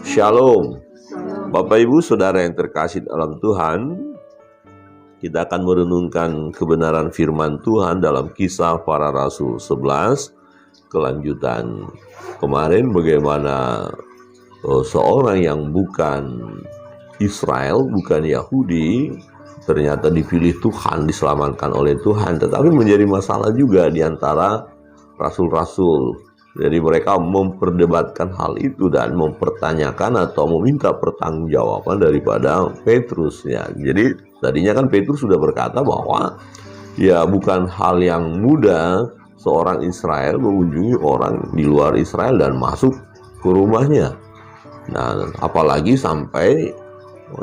Shalom, Bapak Ibu Saudara yang terkasih dalam Tuhan. Kita akan merenungkan kebenaran firman Tuhan dalam Kisah Para Rasul 11. Kelanjutan kemarin bagaimana seorang yang bukan Israel, bukan Yahudi, ternyata dipilih Tuhan, diselamatkan oleh Tuhan, tetapi menjadi masalah juga di antara rasul-rasul. Jadi mereka memperdebatkan hal itu dan mempertanyakan atau meminta pertanggungjawaban daripada Petrus ya. Jadi tadinya kan Petrus sudah berkata bahwa ya bukan hal yang mudah seorang Israel mengunjungi orang di luar Israel dan masuk ke rumahnya. Nah, apalagi sampai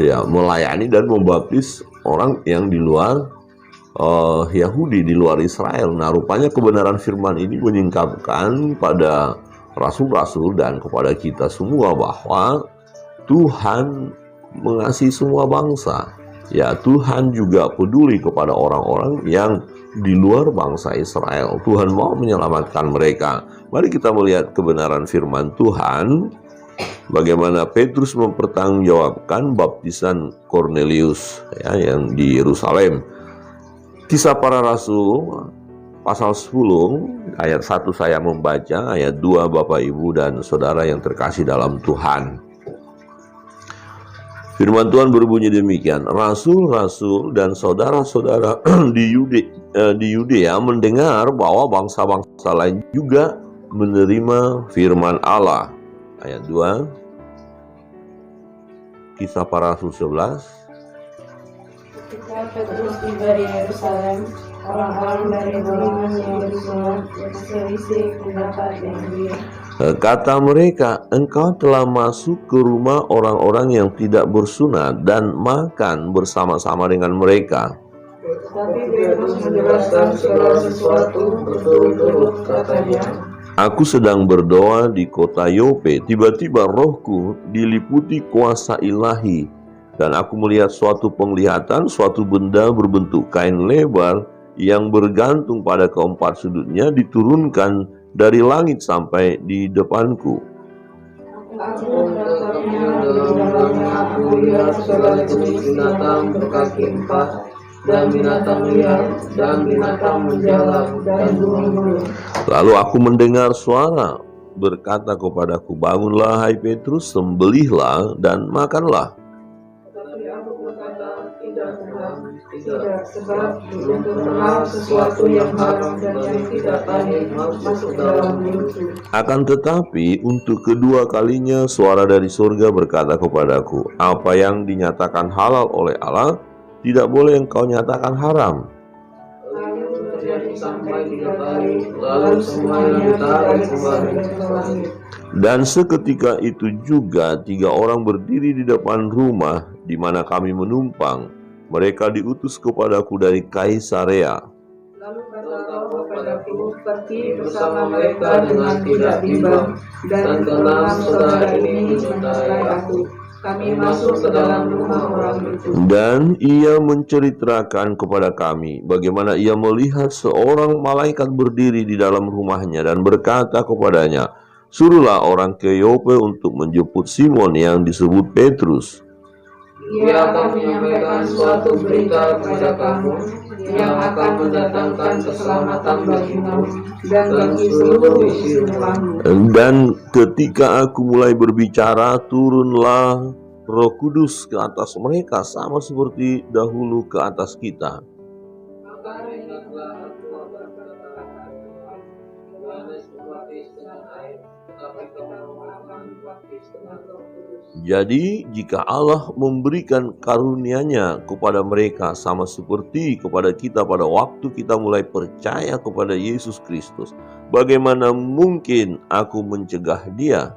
ya melayani dan membaptis orang yang di luar Yahudi, di luar Israel. Nah, rupanya kebenaran firman ini menyingkapkan pada rasul-rasul dan kepada kita semua bahwa Tuhan mengasihi semua bangsa. Ya, Tuhan juga peduli kepada orang-orang yang di luar bangsa Israel. Tuhan mau menyelamatkan mereka. Mari kita melihat kebenaran firman Tuhan. Bagaimana Petrus mempertanggungjawabkan baptisan Kornelius ya, yang di Yerusalem. Kisah Para Rasul pasal 10 ayat 1 saya membaca, ayat 2 Bapak Ibu dan Saudara yang terkasih dalam Tuhan. Firman Tuhan berbunyi demikian, rasul-rasul dan saudara-saudara di Yudea mendengar bahwa bangsa-bangsa lain juga menerima firman Allah. Ayat 2 Kisah Para Rasul 11. Ketika Petrus tiba di Yerusalem, orang-orang dari golongan yang bersunat berselisih pendapat dengan dia. Kata mereka, engkau telah masuk ke rumah orang-orang yang tidak bersunat dan makan bersama-sama dengan mereka. Tetapi Petrus menjelaskan segala sesuatu berturut-turut katanya, aku sedang berdoa di kota Yope, tiba-tiba rohku diliputi kuasa ilahi. Dan aku melihat suatu penglihatan, suatu benda berbentuk kain lebar yang bergantung pada keempat sudutnya diturunkan dari langit sampai di depanku. Aku menatapnya, di dalamnya aku melihat segala jenis binatang berkaki empat, dan binatang liar, dan binatang menjalar, dan burung-burung. Lalu aku mendengar suara berkata kepadaku, bangunlah hai Petrus, sembelihlah dan makanlah. Tidak, sebab untuk mengenal sesuatu yang haram dan yang tidak baik masuk dalam mulutku. Akan tetapi untuk kedua kalinya suara dari surga berkata kepadaku, apa yang dinyatakan halal oleh Allah tidak boleh engkau nyatakan haram. Lalu terjadi sampai 3 kali, lalu semuanya ditarik kembali ke langit. Dan seketika itu juga 3 orang berdiri di depan rumah di mana kami menumpang. Mereka diutus kepadaku dari Kaisarea. Lalu kata Roh kepadaku, pergi bersama mereka dengan tidak bimbang, dan ke-6 saudara ini menyertai aku. Kami masuk ke dalam rumah orang itu. Dan ia menceritakan kepada kami bagaimana ia melihat seorang malaikat berdiri di dalam rumahnya dan berkata kepadanya, suruhlah orang ke Yope untuk menjemput Simon yang disebut Petrus. Ia akan menyampaikan suatu berita kepada kamu yang akan mendatangkan keselamatan bagimu dan bagi seluruh isi rumahmu. Dan ketika aku mulai berbicara, turunlah Roh Kudus ke atas mereka sama seperti dahulu ke atas kita. Maka ingatlah aku akan berkata, Yohanes dibaptis dengan air, tetapi kamu akan dibaptis dengan Roh Kudus. Jadi jika Allah memberikan karunia-Nya kepada mereka sama seperti kepada kita pada waktu kita mulai percaya kepada Yesus Kristus, bagaimana mungkin aku mencegah dia?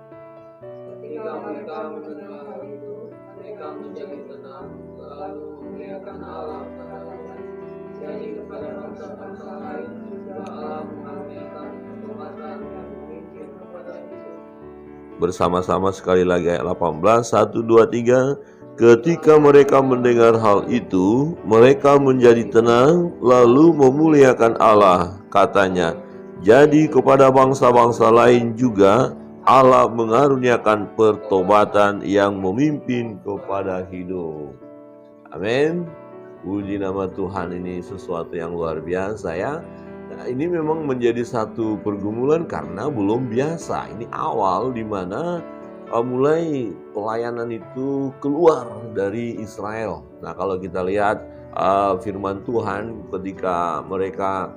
Ketika mereka mendengar hal itu, mereka menjadi tenang, lalu memuliakan Allah pada lain. Jadi kepada bangsa-bangsa lain juga Allah mengaruniakan kekuatan yang mungkin kepada itu. Bersama-sama sekali lagi ayat 18, 1, 2, 3. Ketika mereka mendengar hal itu, mereka menjadi tenang, lalu memuliakan Allah. Katanya, jadi kepada bangsa-bangsa lain juga Allah mengaruniakan pertobatan yang memimpin kepada hidup. Amin. Puji nama Tuhan, ini sesuatu yang luar biasa ya. Nah, ini memang menjadi satu pergumulan karena belum biasa. Ini awal di mana mulai pelayanan itu keluar dari Israel. Nah, kalau kita lihat firman Tuhan ketika mereka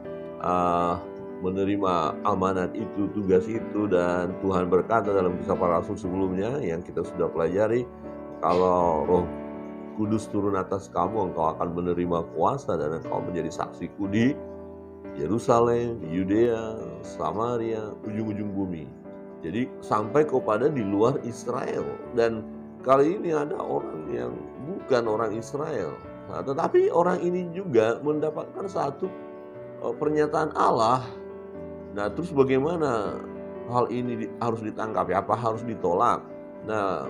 menerima amanat itu, tugas itu, dan Tuhan berkata dalam Kisah Para Rasul sebelumnya yang kita sudah pelajari, kalau Roh Kudus turun atas kamu, engkau akan menerima kuasa dan engkau menjadi saksiku di Yerusalem, Yudea, Samaria, ujung-ujung bumi. Jadi sampai kepada di luar Israel. Dan kali ini ada orang yang bukan orang Israel. Nah, tetapi orang ini juga mendapatkan satu pernyataan Allah. Nah, terus bagaimana hal ini harus ditangkap? Apa harus ditolak? Nah,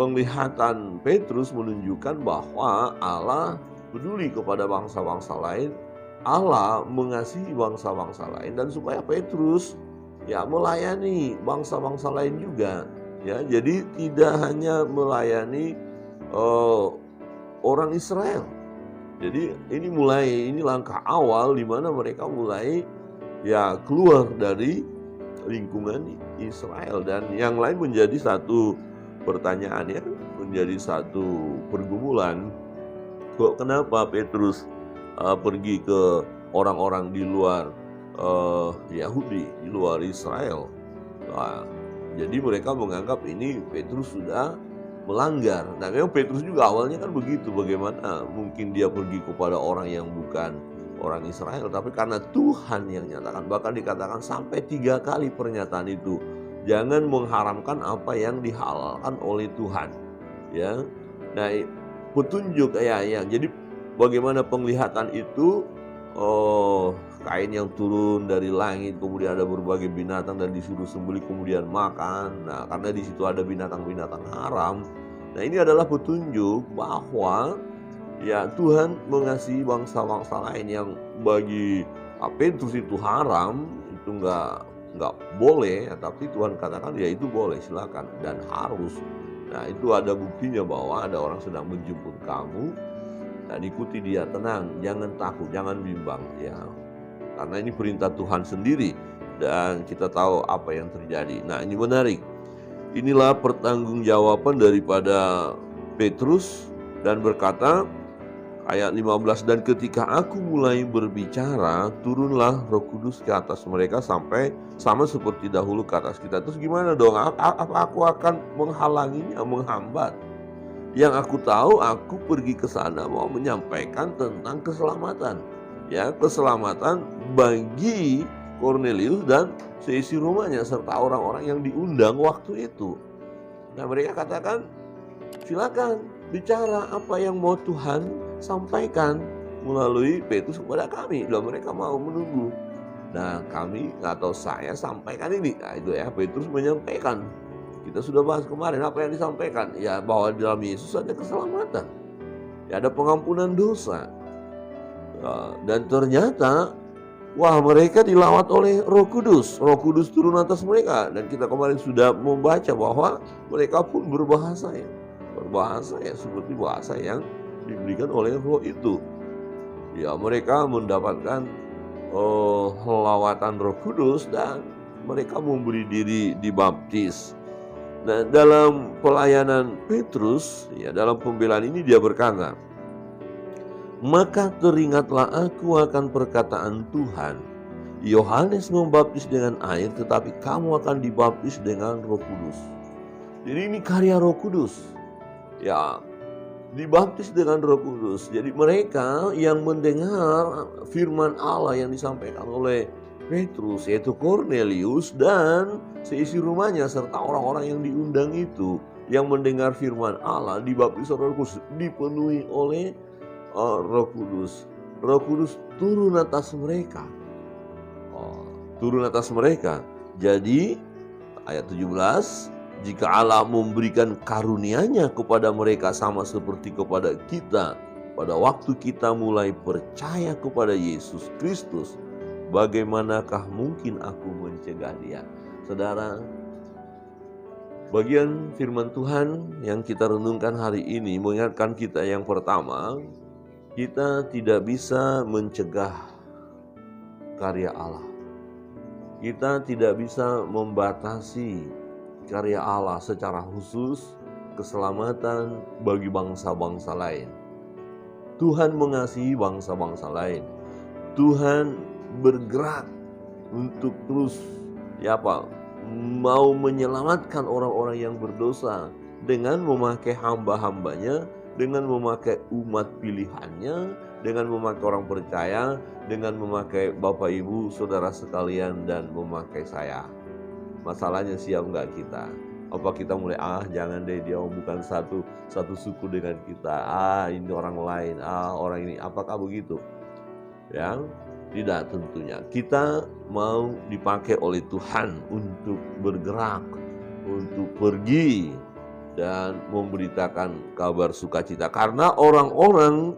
penglihatan Petrus menunjukkan bahwa Allah peduli kepada bangsa-bangsa lain, Allah mengasihi bangsa-bangsa lain, dan supaya Petrus ya melayani bangsa-bangsa lain juga. Ya, jadi tidak hanya melayani orang Israel. Jadi ini langkah awal di mana mereka mulai ya keluar dari lingkungan Israel, dan yang lain menjadi satu pertanyaan ya, menjadi satu pergumulan. Kok kenapa Petrus pergi ke orang-orang di luar Yahudi, di luar Israel? Nah, jadi mereka menganggap ini Petrus sudah melanggar. Nah, memang Petrus juga awalnya kan begitu. Bagaimana mungkin dia pergi kepada orang yang bukan orang Israel? Tapi karena Tuhan yang nyatakan, bahkan dikatakan sampai 3 kali pernyataan itu, jangan mengharamkan apa yang dihalalkan oleh Tuhan. Ya, nah petunjuk ya. Jadi bagaimana penglihatan itu? Kain yang turun dari langit, kemudian ada berbagai binatang dan disuruh sembelih kemudian makan. Nah, karena di situ ada binatang-binatang haram. Nah, ini adalah petunjuk bahwa ya Tuhan mengasihi bangsa-bangsa lain yang bagi Petrus itu haram, itu nggak boleh, tapi Tuhan katakan ya itu boleh, silakan dan harus. Nah, itu ada buktinya bahwa ada orang sedang menjemput kamu dan ikuti dia, tenang, jangan takut, jangan bimbang ya. Karena ini perintah Tuhan sendiri dan kita tahu apa yang terjadi. Nah, ini menarik. Inilah pertanggungjawaban daripada Petrus dan berkata, ayat 15, dan ketika aku mulai berbicara, turunlah Roh Kudus ke atas mereka sampai sama seperti dahulu ke atas kita. Terus gimana dong? Apa aku akan menghalanginya, menghambat? Yang aku tahu, aku pergi ke sana mau menyampaikan tentang keselamatan. Ya, keselamatan bagi Kornelius dan seisi rumahnya serta orang-orang yang diundang waktu itu. Nah, mereka katakan, silakan bicara apa yang mau Tuhan sampaikan melalui Petrus kepada kami. Dan mereka mau menunggu. Nah, kami atau saya sampaikan ini. Nah, itu ya, Petrus menyampaikan. Kita sudah bahas kemarin apa yang disampaikan. Ya, bahwa di dalam Yesus ada keselamatan. Ya, ada pengampunan dosa. Dan ternyata mereka dilawat oleh Roh Kudus. Roh Kudus turun atas mereka. Dan kita kemarin sudah membaca bahwa mereka pun berbahasa ya seperti bahasa yang diberikan oleh Roh itu. Ya, mereka mendapatkan lawatan Roh Kudus dan mereka memberi diri dibaptis. Nah, dalam pelayanan Petrus, ya dalam pembelaan ini dia berkata, maka teringatlah aku akan perkataan Tuhan. Yohanes membaptis dengan air, tetapi kamu akan dibaptis dengan Roh Kudus. Jadi ini karya Roh Kudus. Ya, dibaptis dengan Roh Kudus. Jadi mereka yang mendengar firman Allah yang disampaikan oleh Petrus, yaitu Kornelius dan seisi rumahnya serta orang-orang yang diundang itu, yang mendengar firman Allah, dibaptis oleh Roh Kudus, dipenuhi oleh Roh Kudus. Roh Kudus turun atas mereka. Turun atas mereka. Jadi ayat 17, jika Allah memberikan karunia-Nya kepada mereka sama seperti kepada kita pada waktu kita mulai percaya kepada Yesus Kristus, bagaimanakah mungkin aku mencegah dia? Saudara, Bagian firman Tuhan yang kita renungkan hari ini mengingatkan kita yang pertama, kita tidak bisa mencegah karya Allah. Kita tidak bisa membatasi karya Allah secara khusus keselamatan bagi bangsa-bangsa lain. Tuhan mengasihi bangsa-bangsa lain. Tuhan bergerak untuk terus mau menyelamatkan orang-orang yang berdosa dengan memakai hamba-hambanya, dengan memakai umat pilihannya, dengan memakai orang percaya, dengan memakai Bapak Ibu, Saudara sekalian, dan memakai saya. Masalahnya siap nggak kita? Apa kita mulai, jangan deh, dia bukan satu suku dengan kita, ini orang lain, orang ini, apakah begitu? Ya, tidak tentunya. Kita mau dipakai oleh Tuhan untuk bergerak, untuk pergi dan memberitakan kabar sukacita. Karena orang-orang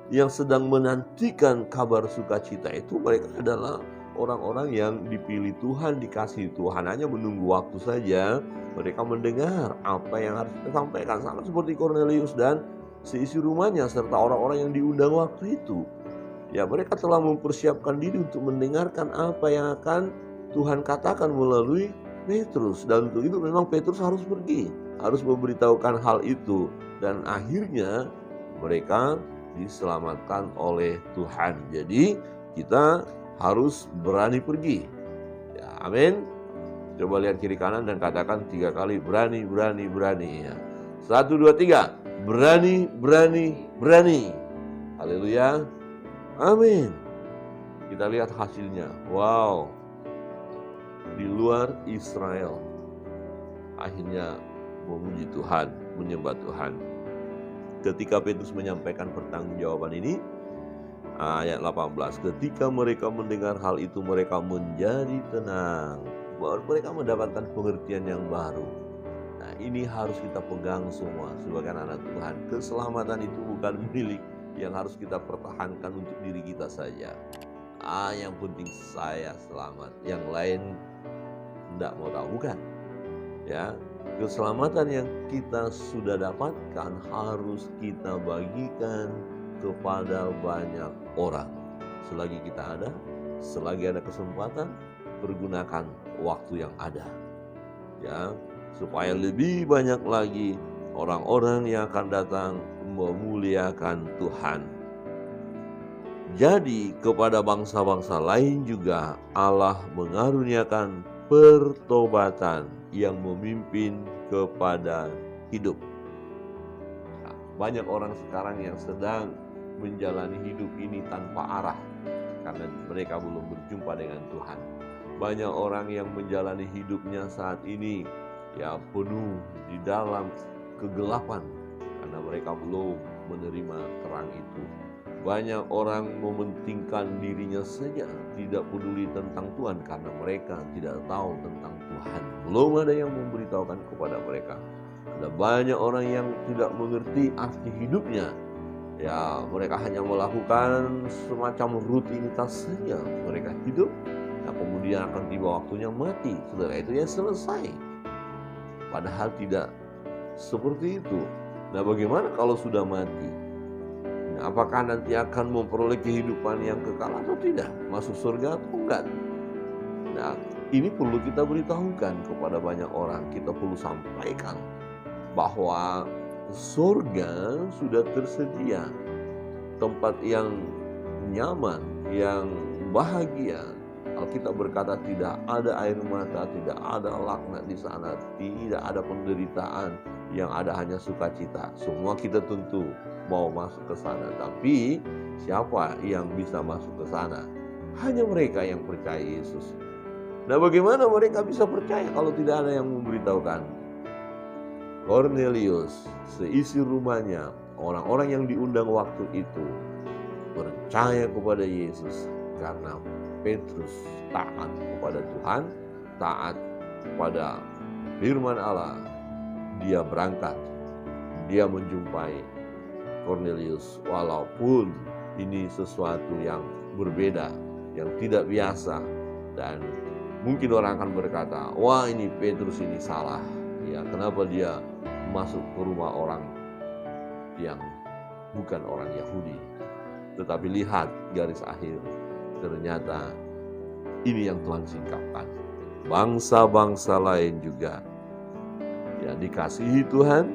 yang sedang menantikan kabar sukacita itu, mereka adalah orang-orang yang dipilih Tuhan, dikasihi Tuhan, hanya menunggu waktu saja mereka mendengar apa yang harus kita sampaikan. Sama seperti Cornelius dan seisi rumahnya serta orang-orang yang diundang waktu itu. Ya, mereka telah mempersiapkan diri untuk mendengarkan apa yang akan Tuhan katakan melalui Petrus. Dan untuk itu memang Petrus harus pergi, harus memberitahukan hal itu. Dan akhirnya mereka diselamatkan oleh Tuhan. Jadi kita harus berani pergi. Ya, amin. Coba lihat kiri kanan dan katakan 3 kali, berani, berani, berani. Ya. 1, 2, 3. Berani, berani, berani. Haleluya. Amin. Kita lihat hasilnya. Wow. Di luar Israel akhirnya memuji Tuhan, menyembah Tuhan. Ketika Petrus menyampaikan pertanggungjawaban ini, ayat 18, ketika mereka mendengar hal itu, mereka menjadi tenang. Mereka mendapatkan pengertian yang baru. Nah, ini harus kita pegang semua sebagai anak Tuhan. Keselamatan itu bukan milik yang harus kita pertahankan untuk diri kita saja. Yang penting saya selamat, yang lain tidak mau tahu, bukan? Ya, keselamatan yang kita sudah dapatkan harus kita bagikan kepada banyak orang. Selagi kita ada, selagi ada kesempatan, pergunakan waktu yang ada. Ya, supaya lebih banyak lagi orang-orang yang akan datang memuliakan Tuhan. Jadi kepada bangsa-bangsa lain juga Allah mengaruniakan pertobatan yang memimpin kepada hidup. Nah, banyak orang sekarang yang sedang menjalani hidup ini tanpa arah karena mereka belum berjumpa dengan Tuhan. Banyak orang yang menjalani hidupnya saat ini penuh di dalam kegelapan karena mereka belum menerima terang itu. Banyak orang mementingkan dirinya saja, tidak peduli tentang Tuhan karena mereka tidak tahu tentang Tuhan. Belum ada yang memberitahukan kepada mereka. Ada banyak orang yang tidak mengerti arti hidupnya. Ya, mereka hanya melakukan semacam rutinitas saja. Mereka hidup, kemudian akan tiba waktunya mati. Setelah itu selesai. Padahal tidak seperti itu. Nah, bagaimana kalau sudah mati? Nah, apakah nanti akan memperoleh kehidupan yang kekal atau tidak? Masuk surga atau enggak? Nah, ini perlu kita beritahukan kepada banyak orang. Kita perlu sampaikan bahwa surga sudah tersedia. Tempat yang nyaman, yang bahagia. Alkitab berkata tidak ada air mata, tidak ada laknat di sana, tidak ada penderitaan, yang ada hanya sukacita. Semua kita tentu mau masuk ke sana, tapi siapa yang bisa masuk ke sana? Hanya mereka yang percaya Yesus. Nah, bagaimana mereka bisa percaya kalau tidak ada yang memberitahukan? Cornelius, seisi rumahnya, orang-orang yang diundang waktu itu percaya kepada Yesus karena Petrus taat kepada Tuhan, taat kepada firman Allah. Dia berangkat, dia menjumpai Cornelius, walaupun ini sesuatu yang berbeda, yang tidak biasa, dan mungkin orang akan berkata, wah ini Petrus ini salah, Ya, kenapa dia masuk ke rumah orang yang bukan orang Yahudi? Tetapi lihat garis akhir, ternyata ini yang Tuhan singkapkan. Bangsa-bangsa lain juga ya dikasihi Tuhan,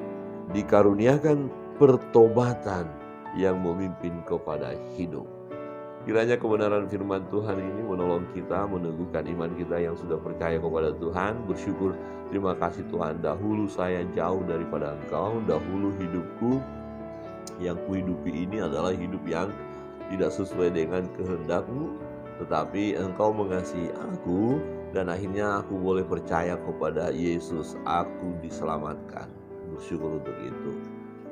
dikaruniakan pertobatan yang memimpin kepada hidup. Kiranya kebenaran firman Tuhan ini menolong kita, meneguhkan iman kita yang sudah percaya kepada Tuhan. Bersyukur, terima kasih Tuhan, dahulu saya jauh daripada Engkau, dahulu hidupku yang kuhidupi ini adalah hidup yang tidak sesuai dengan kehendak-Mu, tetapi Engkau mengasihi aku, dan akhirnya aku boleh percaya kepada Yesus, aku diselamatkan. Bersyukur untuk itu.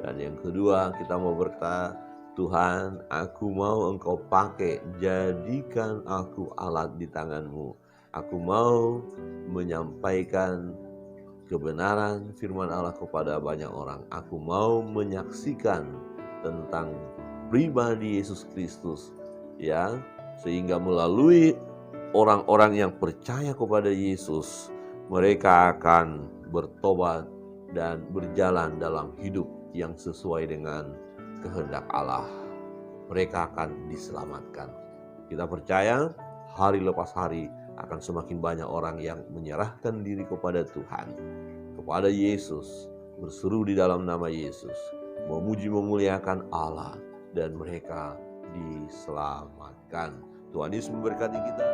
Dan yang kedua, kita mau berkata, Tuhan, aku mau Engkau pakai, jadikan aku alat di tangan-Mu. Aku mau menyampaikan kebenaran firman Allah kepada banyak orang. Aku mau menyaksikan tentang pribadi Yesus Kristus, ya, sehingga melalui orang-orang yang percaya kepada Yesus, mereka akan bertobat dan berjalan dalam hidup yang sesuai dengan kehendak Allah. Mereka akan diselamatkan. Kita percaya hari lepas hari akan semakin banyak orang yang menyerahkan diri kepada Tuhan, kepada Yesus, berseru di dalam nama Yesus, memuji memuliakan Allah, dan mereka diselamatkan. Tuhan Yesus memberkati kita.